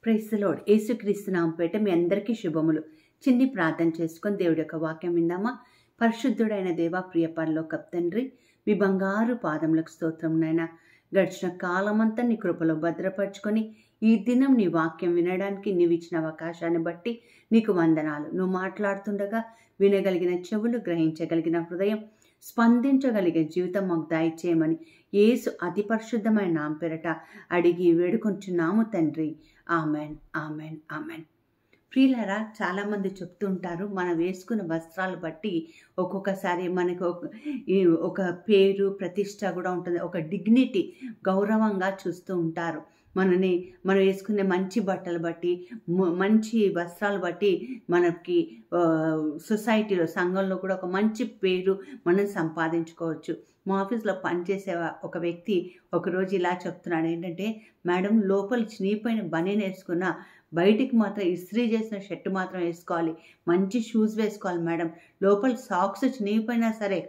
Praise the lord. యేసుక్రీస్తు నామముపేట మీ అందరికీ శుభములు. చిన్ని ప్రార్థన చేసుకొని దేవుడి యొక్క వాక్యం విందామా. పరిశుద్ధుడైన దేవా, ప్రియ పరలోకపు తండ్రి, మీ బంగారు పాదములకు స్తోత్రం నాయనా. గడిచిన కాలమంతా నీ కృపలో భద్రపరుచుకొని ఈ దినం నీ వాక్యం వినడానికి నీవు ఇచ్చిన అవకాశాన్ని బట్టి నీకు వందనాలు. నువ్వు మాట్లాడుతుండగా వినగలిగిన చెవులు, గ్రహించగలిగిన హృదయం, స్పందించగలిగే జీవితం మాకు దయచేయమని యేసు అతి పరిశుద్ధమైన నామం పేరట అడిగి వేడుకొంచున్నాము తండ్రి. Amen, amen, amen. ప్రియులారా, చాలామంది చెప్తూ ఉంటారు, మనం వేసుకున్న వస్త్రాలు బట్టి ఒక్కొక్కసారి మనకు ఒక పేరు, ప్రతిష్ట కూడా ఉంటుంది. ఒక డిగ్నిటీ, గౌరవంగా చూస్తూ ఉంటారు. మనం వేసుకునే మంచి బట్టలు బట్టి, మంచి వస్త్రాలు బట్టి మనకి సొసైటీలో, సంఘంలో కూడా ఒక మంచి పేరు మనం సంపాదించుకోవచ్చు. మా ఆఫీస్లో పనిచేసే ఒక వ్యక్తి ఒకరోజు ఇలా చెప్తున్నాడు, ఏంటంటే, మేడం, లోపల చినిగిపోయిన బనీన్ వేసుకున్న, బయటికి మాత్రం ఇస్త్రీ చేసిన షర్ట్ మాత్రం వేసుకోవాలి, మంచి షూస్ వేసుకోవాలి మేడం, లోపల సాక్స్ చినిగిపోయినా సరే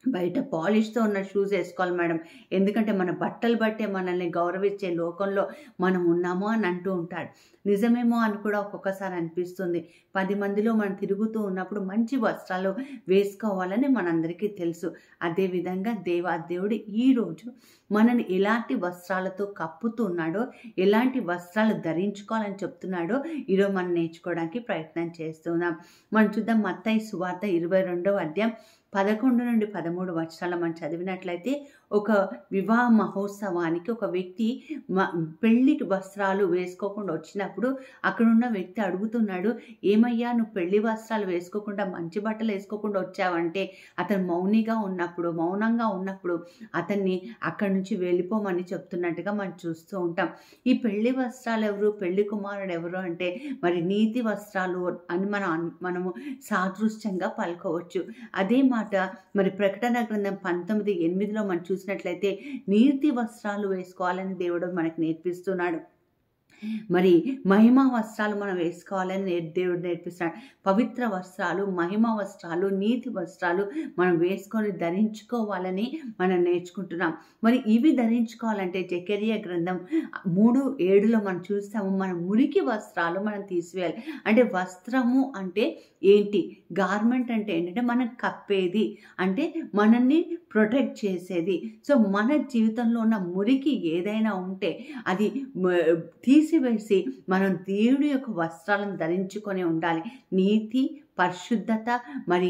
బయట పాలిష్తో ఉన్న షూస్ వేసుకోవాలి మేడం, ఎందుకంటే మన బట్టలు బట్టే మనల్ని గౌరవించే లోకంలో మనం ఉన్నామో అని అంటూ ఉంటాడు. నిజమేమో అని కూడా ఒక్కొక్కసారి అనిపిస్తుంది. 10 మందిలో మనం తిరుగుతూ ఉన్నప్పుడు మంచి వస్త్రాలు వేసుకోవాలని మనందరికీ తెలుసు. అదేవిధంగా దేవుడు ఈరోజు మనని ఎలాంటి వస్త్రాలతో కప్పుతున్నాడో, ఎలాంటి వస్త్రాలు ధరించుకోవాలని చెప్తున్నాడో ఈరోజు మనం నేర్చుకోవడానికి ప్రయత్నం చేస్తున్నాం. మనం చూద్దాం. మత్తయి సువార్త 22వ అధ్యాయం 11 నుండి 13 వచనాలు మనం చదివినట్లయితే, ఒక వివాహ మహోత్సవానికి ఒక వ్యక్తి పెళ్లికి వస్త్రాలు వేసుకోకుండా వచ్చినప్పుడు అక్కడున్న వ్యక్తి అడుగుతున్నాడు, ఏమయ్యా, నువ్వు పెళ్లి వస్త్రాలు వేసుకోకుండా, మంచి బట్టలు వేసుకోకుండా వచ్చావంటే, అతను మౌనంగా ఉన్నప్పుడు అతన్ని అక్కడి నుంచి వెళ్ళిపోమని చెప్తున్నట్టుగా మనం చూస్తూ ఉంటాం. ఈ పెళ్లి వస్త్రాలు ఎవరు, పెళ్లి కుమారుడు ఎవరు అంటే మరి నీతి వస్త్రాలు అని మనము సాదృశ్యంగా పలుకోవచ్చు. అదే మాట మరి ప్రకటన గ్రంథం 19:8లో మనం చూసినట్లయితే నీతి వస్త్రాలు వేసుకోవాలని దేవుడు మనకు నేర్పిస్తున్నాడు. మరి మహిమా వస్త్రాలు మనం వేసుకోవాలని దేవుడు నేర్పిస్తున్నాడు. పవిత్ర వస్త్రాలు, మహిమా వస్త్రాలు, నీతి వస్త్రాలు మనం వేసుకొని ధరించుకోవాలని మనం నేర్చుకుంటున్నాం. మరి ఇవి ధరించుకోవాలంటే జకరియా గ్రంథం 3:7లో మనం చూస్తాము, మన మురికి వస్త్రాలు మనం తీసివేయాలి. అంటే వస్త్రము అంటే ఏంటి, గార్మెంట్ అంటే ఏంటంటే మనం కప్పేది, అంటే మనల్ని ప్రొటెక్ట్ చేసేది. సో మన జీవితంలో ఉన్న మురికి ఏదైనా ఉంటే అది తీసివేసి మనం దేవుడి యొక్క వస్త్రాలను ధరించుకొని ఉండాలి. నీతి, పరిశుద్ధత, మరి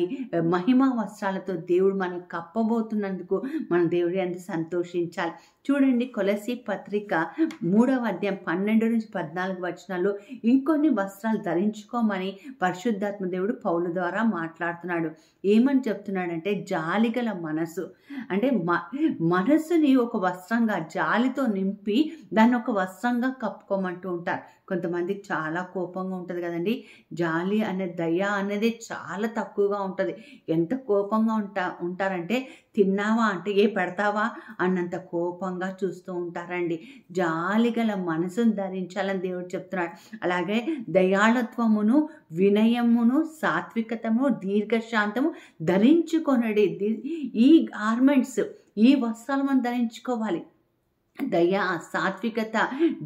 మహిమా వస్త్రాలతో దేవుడు మనం కప్పబోతున్నందుకు మనం దేవుడి అందు సంతోషించాలి. చూడండి, కొలసీ పత్రిక 3వ అధ్యాయం 12 నుంచి 14 వచనాలు ఇంకొన్ని వస్త్రాలు ధరించుకోమని పరిశుద్ధాత్మ దేవుడు పౌలు ద్వారా మాట్లాడుతున్నాడు. ఏమని చెప్తున్నాడంటే, జాలిగల మనసు, అంటే మనసుని ఒక వస్త్రంగా, జాలితో నింపి దాన్ని ఒక వస్త్రంగా కప్పుకోమంటూ ఉంటారు. కొంతమందికి చాలా కోపంగా ఉంటుంది కదండి. జాలి అనే, దయ అనేది చాలా తక్కువగా ఉంటుంది. ఎంత కోపంగా ఉంటారంటే, తిన్నావా అంటే ఏ పెడతావా అన్నంత కోపంగా చూస్తూ ఉంటారండి. జాలి గల మనసును ధరించాలని దేవుడు చెప్తున్నాడు. అలాగే దయాళత్వమును, వినయమును, సాత్వికతము, దీర్ఘశాంతము ధరించుకొనడి. ఈ గార్మెంట్స్, ఈ వస్త్రాలు మనం ధరించుకోవాలి. దయ, సాత్వికత,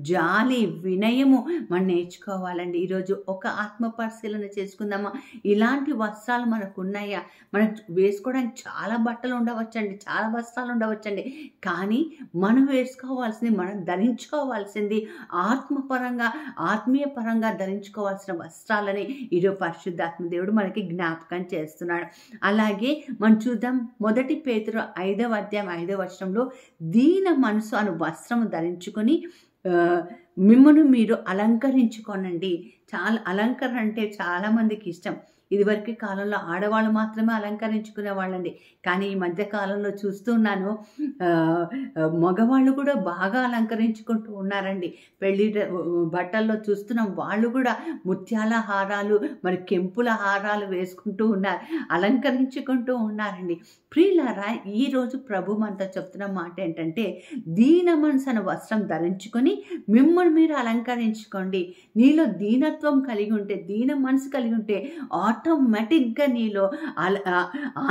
జాలి, వినయము మనం నేర్చుకోవాలండి. ఈరోజు ఒక ఆత్మ పరిశీలన చేసుకుందామా. ఇలాంటి వస్త్రాలు మనకు ఉన్నాయా? మనం వేసుకోవడానికి చాలా బట్టలు ఉండవచ్చండి, చాలా వస్త్రాలు ఉండవచ్చండి, కానీ మనం వేసుకోవాల్సింది, మనం ధరించుకోవాల్సింది ఆత్మపరంగా, ఆత్మీయ పరంగా ధరించుకోవాల్సిన వస్త్రాలని ఈరోజు పరిశుద్ధాత్మ దేవుడు మనకి జ్ఞాపకం చేస్తున్నాడు. అలాగే మనం చూద్దాం. 1 పేతురు 5వ అధ్యాయం 5వ వచనంలో, దీన మనసు అను వస్త్రము ధరించుకొని మిమ్మల్ని మీరు అలంకరించుకోనండి. చాలా అలంకరణ అంటే చాలా మందికి ఇష్టం. ఇదివరకు కాలంలో ఆడవాళ్ళు మాత్రమే అలంకరించుకునే వాళ్ళండి, కానీ ఈ మధ్య కాలంలో చూస్తున్నాను మగవాళ్ళు కూడా బాగా అలంకరించుకుంటూ ఉన్నారండి. పెళ్లి బట్టల్లో చూస్తున్నాం, వాళ్ళు కూడా ముత్యాల హారాలు, మరి కెంపుల హారాలు వేసుకుంటూ ఉన్నారు, అలంకరించుకుంటూ ఉన్నారండి. ప్రియులారా, ఈరోజు ప్రభు మనతో చెప్తున్న మాట ఏంటంటే, దీన మనసు అనే వస్త్రం ధరించుకొని మిమ్మల్ని మీరు అలంకరించుకోండి. నీలో దీనత్వం కలిగి ఉంటే, దీన మనసు కలిగి ఉంటే ఆటోమేటిక్గా నీలో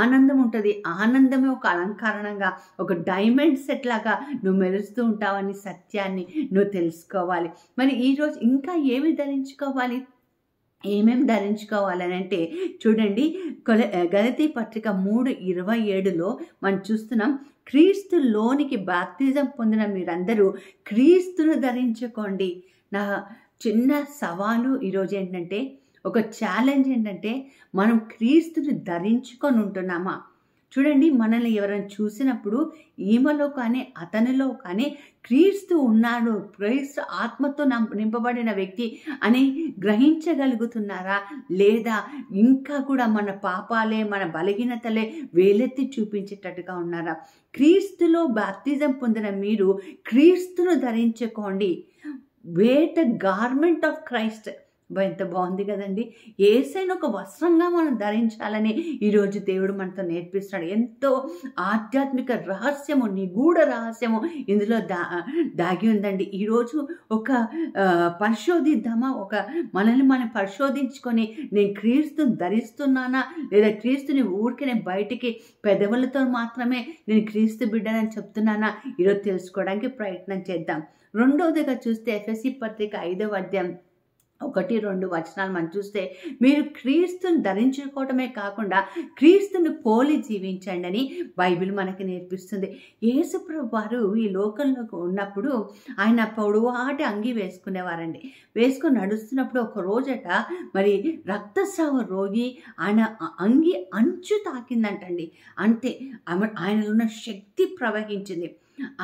ఆనందం ఉంటుంది. ఆనందమే ఒక అలంకరణంగా, ఒక డైమండ్ సెట్ లాగా నువ్వు మెరుస్తూ ఉంటావని సత్యాన్ని నువ్వు తెలుసుకోవాలి. మరి ఈరోజు ఇంకా ఏమి ధరించుకోవాలి, ఏమేమి ధరించుకోవాలని అంటే చూడండి, గలతీ పత్రిక 3:27లో మనం చూస్తున్నాం, క్రీస్తులోనికి బాప్తిజం పొందిన మీరందరూ క్రీస్తును ధరించుకోండి. నా చిన్న సవాలు ఈరోజు ఏంటంటే, ఒక ఛాలెంజ్ ఏంటంటే, మనం క్రీస్తుని ధరించుకొని ఉంటున్నామా? చూడండి, మనల్ని ఎవరైనా చూసినప్పుడు ఈమెలో కానీ అతనిలో కానీ క్రీస్తు ఉన్నాడు, క్రీస్తు ఆత్మతో నింపబడిన వ్యక్తి అని గ్రహించగలుగుతున్నారా? లేదా ఇంకా కూడా మన పాపాలే, మన బలహీనతలే వేలెత్తి చూపించేటట్టుగా ఉన్నారా? క్రీస్తులో బాప్తిజం పొందిన మీరు క్రీస్తును ధరించుకోండి. Wear the garment of Christ. ఎంత బాగుంది కదండి. యేసైన ఒక వస్త్రంగా మనం ధరించాలని ఈరోజు దేవుడు మనతో నేర్పిస్తున్నాడు. ఎంతో ఆధ్యాత్మిక రహస్యము, నిగూఢ రహస్యము ఇందులో దాగి ఉందండి. ఈరోజు ఒక పరిశోధిద్దామా, మనల్ని మనం పరిశోధించుకొని, నేను క్రీస్తుని ధరిస్తున్నానా, లేదా క్రీస్తుని ఊరికే బయటికి పెదవులతో మాత్రమే నేను క్రీస్తు బిడ్డనని చెప్తున్నానా, ఈరోజు తెలుసుకోవడానికి ప్రయత్నం చేద్దాం. రెండవదిగా చూస్తే ఎఫెసీ పత్రిక 5వ అధ్యాయం 1-2 వచనాలు మనం చూస్తే, మీరు క్రీస్తుని ధరించుకోవటమే కాకుండా క్రీస్తుని పోలి జీవించండి అని బైబిల్ మనకి నేర్పిస్తుంది. యేసుప్రభు వారు ఈ లోకంలో ఉన్నప్పుడు ఆయన పొడవాటి అంగి వేసుకునేవారండి. వేసుకొని నడుస్తున్నప్పుడు ఒక రోజట మరి రక్తస్రావ రోగి ఆయన అంగి అంచు తాకిందంటండి. అంతే, ఆయనలో ఉన్న శక్తి ప్రవహించింది.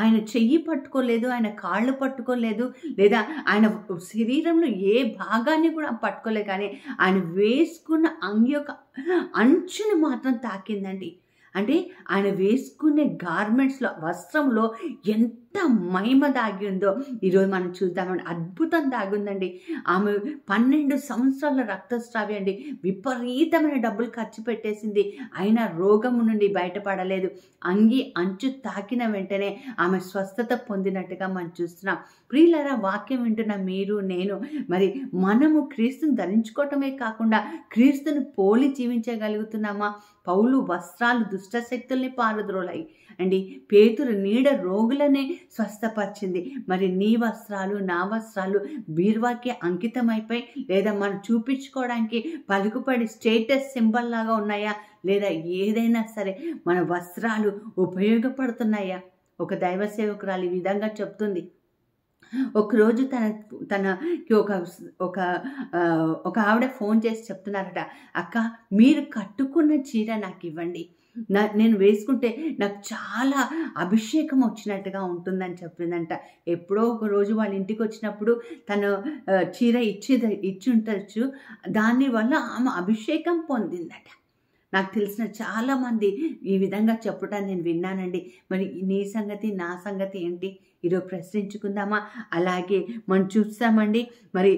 ఆయన చెయ్యి పట్టుకోలేదు, ఆయన కాళ్ళు పట్టుకోలేదు, లేదా ఆయన శరీరంలో ఏ భాగాన్ని కూడా పట్టుకోలేదు, కానీ ఆయన వేసుకున్న అంగి యొక్క అంచుని మాత్రం తాకిందండి. అంటే ఆయన వేసుకునే గార్మెంట్స్లో, వస్త్రంలో ఎంత మహిమ దాగి ఉందో ఈరోజు మనం చూద్దామండి. అద్భుతం దాగి ఉందండి. ఆమె 12 సంవత్సరాల రక్తస్రావి అండి. విపరీతమైన డబ్బులు ఖర్చు పెట్టేసింది, అయినా రోగము నుండి బయటపడలేదు. అంగి అంచు తాకిన వెంటనే ఆమె స్వస్థత పొందినట్టుగా మనం చూస్తున్నాం. ప్రియులారా, వాక్యం వింటున్న మీరు, నేను, మరి మనము క్రీస్తుని ధరించుకోవటమే కాకుండా క్రీస్తుని పోలి జీవించగలుగుతున్నామా? పౌలు వస్త్రాలు దుష్ట శక్తుల్ని పారద్రోలాయి అండి. పేతురు నీడ రోగులనే స్వస్థపరిచింది. మరి నీ వస్త్రాలు, నా వస్త్రాలు బీరువాకి అంకితమైపోయి, లేదా మనం చూపించుకోవడానికి పలుకుపడి స్టేటస్ సింబల్ లాగా ఉన్నాయా, లేదా ఏదైనా సరే మన వస్త్రాలు ఉపయోగపడుతున్నాయా? ఒక దైవ సేవకురాలు ఈ విధంగా చెప్తుంది. ఒకరోజు తనకి ఒక ఆవిడ ఫోన్ చేసి చెప్తున్నారట, అక్క మీరు కట్టుకున్న చీర నాకు ఇవ్వండి, నేను వేసుకుంటే నాకు చాలా అభిషేకం వచ్చినట్టుగా ఉంటుందని చెప్పిందంట. ఎప్పుడో ఒక రోజు వాళ్ళ ఇంటికి వచ్చినప్పుడు తను చీర ఇచ్చి ఉండొచ్చు, దానివల్ల ఆమె అభిషేకం పొందిందట. నాకు తెలిసిన చాలామంది ఈ విధంగా చెప్పడం నేను విన్నానండి. మరి నీ సంగతి, నా సంగతి ఏంటి? ఈరోజు ప్రశ్నించుకుందామా? అలాగే మనం చూస్తామండి, మరి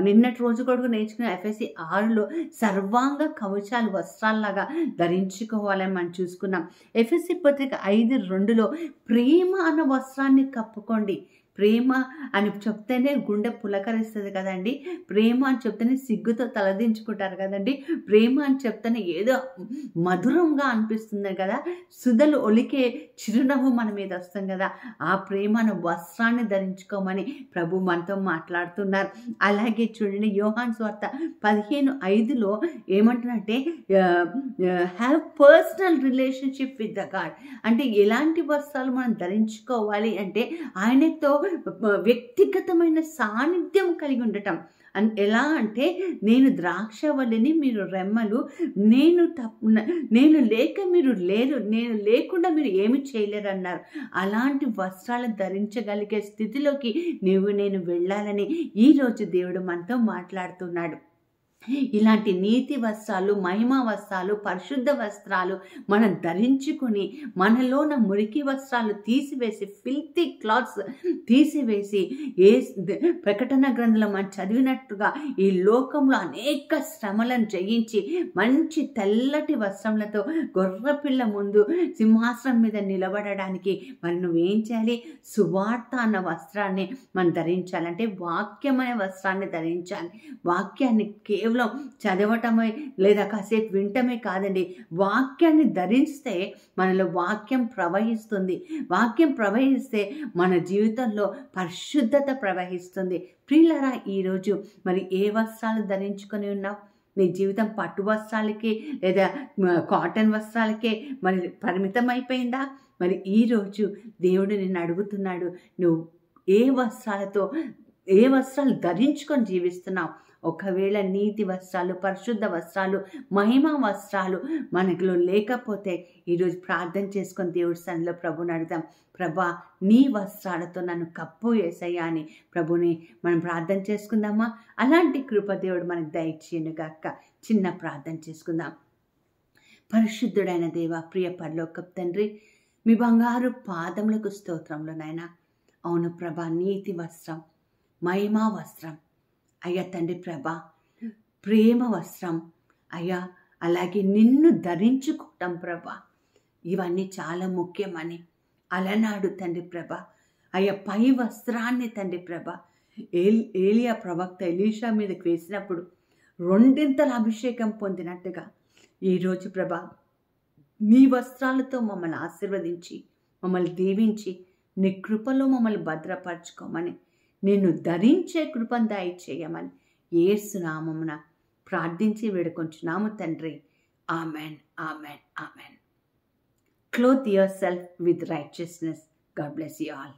నిన్నటి రోజు కూడా నేర్చుకున్న ఎఫెసీ 6లో సర్వాంగ కవచాలు వస్త్రాల్లాగా ధరించుకోవాలని మనం చూసుకున్నాం. ఎఫెసీ పత్రిక 5:2లో ప్రేమ అన్న వస్త్రాన్ని కప్పుకోండి. ప్రేమ అని చెప్తేనే గుండె పులకరిస్తుంది కదండి. ప్రేమ అని చెప్తేనే సిగ్గుతో తలదించుకుంటారు కదండి. ప్రేమ అని చెప్తేనే ఏదో మధురంగా అనిపిస్తుంది కదా. సుధలు ఒలికే చిరునవ్వు మన మీద వస్తుంది కదా. ఆ ప్రేమను వస్త్రాన్ని ధరించుకోమని ప్రభు మనతో మాట్లాడుతున్నారు. అలాగే చూడండి, యోహాను సువార్త 15:5లో ఏమంటున్నారంటే, have personal relationship with the God. అంటే ఎలాంటి వస్త్రాలు మనం ధరించుకోవాలి అంటే, ఆయనతో వ్యక్తిగతమైన సాన్నిధ్యం కలిగి ఉండటం. ఎలా అంటే, నేను ద్రాక్షవల్లిని, మీరు రెమ్మలు, నేను లేక మీరు లేరు, నేను లేకుండా మీరు ఏమి చేయలేరు అన్నారు. అలాంటి వస్త్రాలు ధరించగలిగే స్థితిలోకి నేను వెళ్ళాలని ఈరోజు దేవుడు మనతో మాట్లాడుతున్నాడు. ఇలాంటి నీతి వస్త్రాలు, మహిమా వస్త్రాలు, పరిశుద్ధ వస్త్రాలు మనం ధరించుకొని, మనలోన మురికి వస్త్రాలు తీసివేసి, ఫిల్తీ క్లాత్స్ తీసివేసి, ప్రకటన గ్రంథంలో మనం చదివినట్టుగా ఈ లోకంలో అనేక శ్రమలను జయించి మంచి తెల్లటి వస్త్రములతో గొర్రెపిల్ల ముందు సింహాసనం మీద నిలబడడానికి మరి నువ్వేం చేయాలి? సువార్త అన్న వస్త్రాన్ని మనం ధరించాలి. అంటే వాక్యమైన వస్త్రాన్ని ధరించాలి. వాక్యాన్ని కేవలం చదవటమే లేదా కాసేపు వింటమే కాదండి. వాక్యాన్ని ధరిస్తే మనలో వాక్యం ప్రవహిస్తుంది. వాక్యం ప్రవహిస్తే మన జీవితంలో పరిశుద్ధత ప్రవహిస్తుంది. ప్రియులారా, ఈరోజు మరి ఏ వస్త్రాలు ధరించుకొని ఉన్నావు? నీ జీవితం పట్టు వస్త్రాలకే లేదా కాటన్ వస్త్రాలకే మరి పరిమితం అయిపోయిందా? మరి ఈరోజు దేవుడు నిన్ను అడుగుతున్నాడు, నువ్వు ఏ వస్త్రాలు ధరించుకొని జీవిస్తున్నావు? ఒకవేళ నీతి వస్త్రాలు, పరిశుద్ధ వస్త్రాలు, మహిమా వస్త్రాలు మనలో లేకపోతే ఈరోజు ప్రార్థన చేసుకొని దేవుడి సన్నిధిలో ప్రభుని అడుగుదాం. ప్రభా, నీ వస్త్రాలతో నన్ను కప్పు యేసయ్యా అని ప్రభుని మనం ప్రార్థన చేసుకుందామా? అలాంటి కృప దేవుడు మనకు దయచేయునుగాక. చిన్న ప్రార్థన చేసుకుందాం. పరిశుద్ధుడైన దేవ, ప్రియ పరలోకపు తండ్రి, మీ బంగారు పాదములకు స్తోత్రంలో నాయన. అవును ప్రభా, నీతి వస్త్రం, మహిమా వస్త్రం అయ్యా తండ్రి ప్రభా, ప్రేమ వస్త్రం అయ్యా, అలాగే నిన్ను ధరించుకోవటం ప్రభా, ఇవన్నీ చాలా ముఖ్యమని అలనాడు తండ్రి ప్రభా అయ్యా పై వస్త్రాన్ని తండ్రి ప్రభా ఏలియా ప్రవక్త ఎలీషా మీదకి వేసినప్పుడు రెండింతల అభిషేకం పొందినట్టుగా ఈరోజు ప్రభా నీ వస్త్రాలతో మమ్మల్ని ఆశీర్వదించి, మమ్మల్ని దీవించి, నీ కృపలో మమ్మల్ని భద్రపరచుకోమని, నిన్ను ధరించే కృపను దయచేయమని యేసు నామమున ప్రార్థించి వేడుకొంచున్నాము తండ్రి. Amen, amen, amen. Clothe yourself with righteousness. God bless you all.